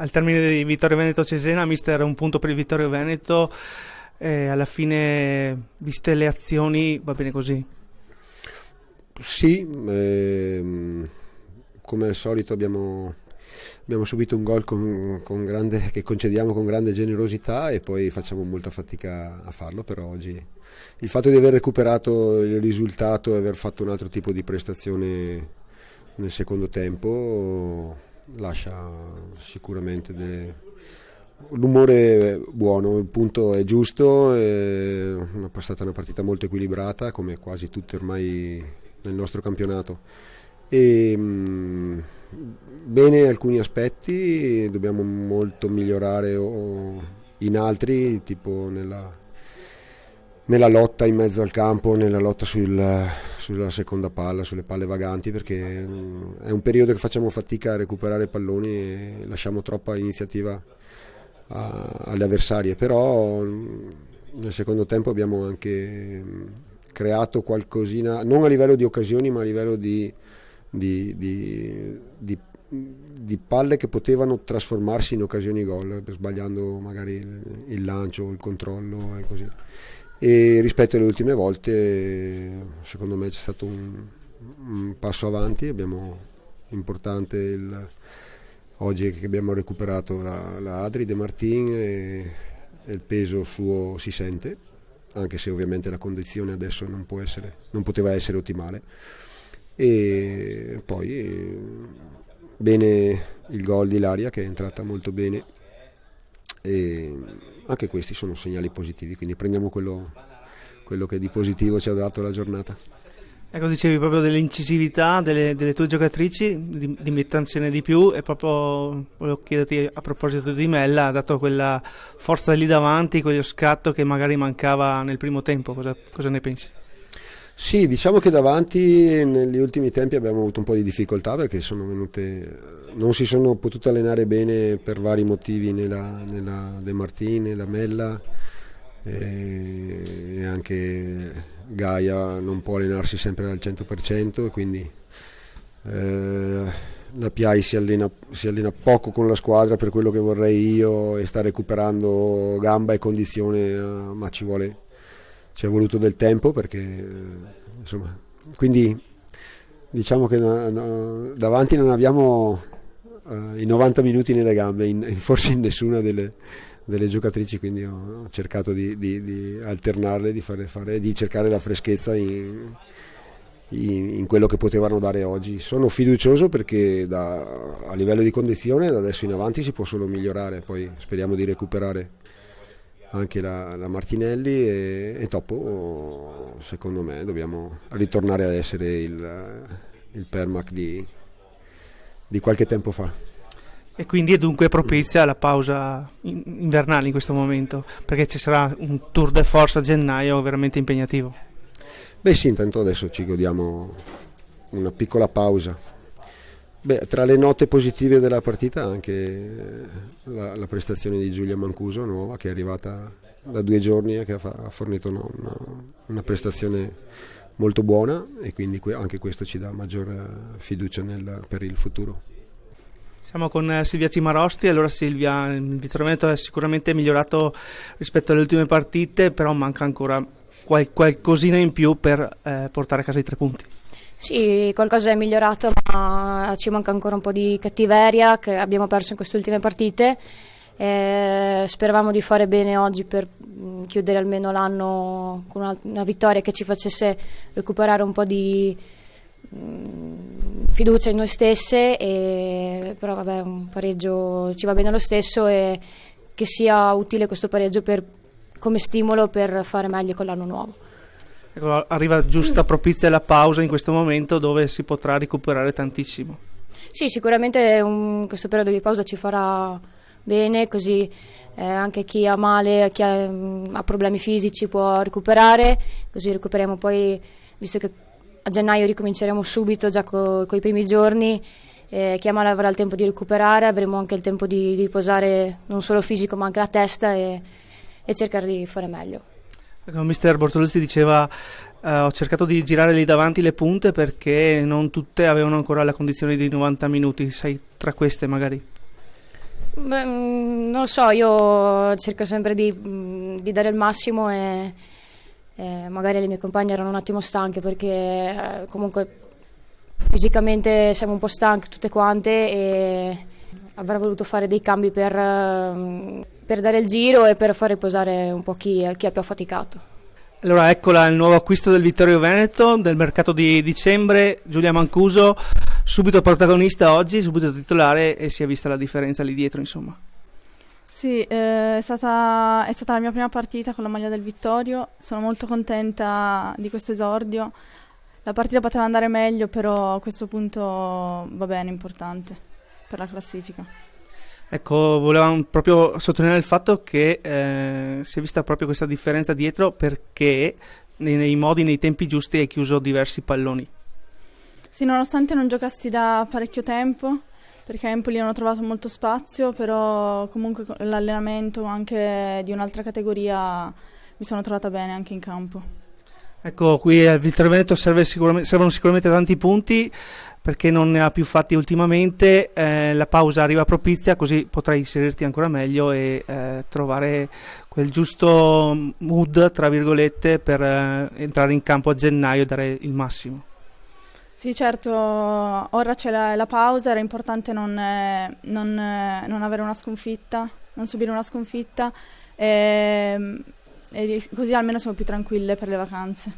al termine di Vittorio Veneto Cesena, mister, un punto per il Vittorio Veneto, alla fine, viste le azioni, va bene così? Sì, come al solito abbiamo subito un gol che concediamo con grande generosità e poi facciamo molta fatica a farlo, però oggi il fatto di aver recuperato il risultato e aver fatto un altro tipo di prestazione nel secondo tempo lascia sicuramente l'umore buono, il punto è giusto, è stata una partita molto equilibrata come quasi tutte ormai nel nostro campionato e bene alcuni aspetti, dobbiamo molto migliorare in altri, tipo nella lotta in mezzo al campo, nella lotta sulla seconda palla, sulle palle vaganti, perché è un periodo che facciamo fatica a recuperare palloni e lasciamo troppa iniziativa alle avversarie, però nel secondo tempo abbiamo anche creato qualcosina, non a livello di occasioni ma a livello di palle che potevano trasformarsi in occasioni gol, sbagliando magari il lancio, il controllo e così. E rispetto alle ultime volte secondo me c'è stato un passo avanti, importante oggi che abbiamo recuperato la Adri De Martin e il peso suo si sente, anche se ovviamente la condizione adesso non poteva essere ottimale. E poi bene il gol di Ilaria che è entrata molto bene, e anche questi sono segnali positivi, quindi prendiamo quello che di positivo ci ha dato la giornata. Ecco, dicevi proprio dell'incisività delle tue giocatrici, di mettercene di più, e proprio volevo chiederti a proposito di Mella, ha dato quella forza lì davanti, quello scatto che magari mancava nel primo tempo, cosa ne pensi? Sì, diciamo che davanti negli ultimi tempi abbiamo avuto un po' di difficoltà perché non si sono potute allenare bene per vari motivi nella De Martin, nella Mella, e anche Gaia non può allenarsi sempre al 100%, e quindi la Piai si allena poco con la squadra per quello che vorrei io e sta recuperando gamba e condizione, ma ci è voluto del tempo perché insomma, quindi diciamo che davanti non abbiamo i 90 minuti nelle gambe, forse in nessuna delle giocatrici, quindi ho cercato di alternarle, di cercare la freschezza in quello che potevano dare oggi. Sono fiducioso perché a livello di condizione da adesso in avanti si può solo migliorare, poi speriamo di recuperare anche la Martinelli e dopo secondo me dobbiamo ritornare ad essere il Permac di qualche tempo fa. E quindi è dunque propizia la pausa invernale in questo momento, perché ci sarà un tour de force a gennaio veramente impegnativo. Beh sì, intanto adesso ci godiamo una piccola pausa. Beh, tra le note positive della partita anche la prestazione di Giulia Mancuso, nuova, che è arrivata da 2 giorni e che ha fornito una prestazione molto buona, e quindi anche questo ci dà maggior fiducia per il futuro. Siamo con Silvia Cimarosti. Allora Silvia, il Vittorio Veneto è sicuramente migliorato rispetto alle ultime partite, però manca ancora qualcosina in più per portare a casa i 3 punti. Sì, qualcosa è migliorato, ma ci manca ancora un po' di cattiveria che abbiamo perso in queste ultime partite. Speravamo di fare bene oggi per chiudere almeno l'anno con una vittoria che ci facesse recuperare un po' di fiducia in noi stesse, però vabbè, un pareggio ci va bene lo stesso, e che sia utile questo pareggio come stimolo per fare meglio con l'anno nuovo. Ecco, arriva giusta propizia la pausa in questo momento dove si potrà recuperare tantissimo. Sì, sicuramente questo periodo di pausa ci farà bene, così anche chi ha male, chi ha problemi fisici può recuperare, così recuperiamo poi, visto che a gennaio ricominceremo subito già con i primi giorni, chi ha male avrà il tempo di recuperare, avremo anche il tempo di riposare non solo fisico ma anche la testa e cercare di fare meglio. Mister Bortoluzzi diceva ho cercato di girare lì davanti le punte perché non tutte avevano ancora la condizione di 90 minuti, sai, tra queste magari? Beh, non lo so, io cerco sempre di dare il massimo e magari le mie compagne erano un attimo stanche perché comunque fisicamente siamo un po' stanche tutte quante e avrei voluto fare dei cambi per dare il giro e per far riposare un po' chi ha più affaticato. Allora eccola il nuovo acquisto del Vittorio Veneto del mercato di dicembre, Giulia Mancuso, subito protagonista oggi, subito titolare e si è vista la differenza lì dietro, insomma. Sì, è stata la mia prima partita con la maglia del Vittorio, sono molto contenta di questo esordio. La partita poteva andare meglio, però a questo punto va bene, importante per la classifica. Ecco, volevamo proprio sottolineare il fatto che si è vista proprio questa differenza dietro perché nei modi, nei tempi giusti hai chiuso diversi palloni. Sì, nonostante non giocassi da parecchio tempo, perché a Empoli hanno trovato molto spazio, però comunque con l'allenamento anche di un'altra categoria mi sono trovata bene anche in campo. Ecco, qui al Vittorio Veneto servono sicuramente tanti punti perché non ne ha più fatti ultimamente, la pausa arriva propizia, così potrai inserirti ancora meglio e trovare quel giusto mood, tra virgolette, per entrare in campo a gennaio e dare il massimo. Sì, certo, ora c'è la pausa, era importante non avere una sconfitta, non subire una sconfitta e così almeno siamo più tranquille per le vacanze.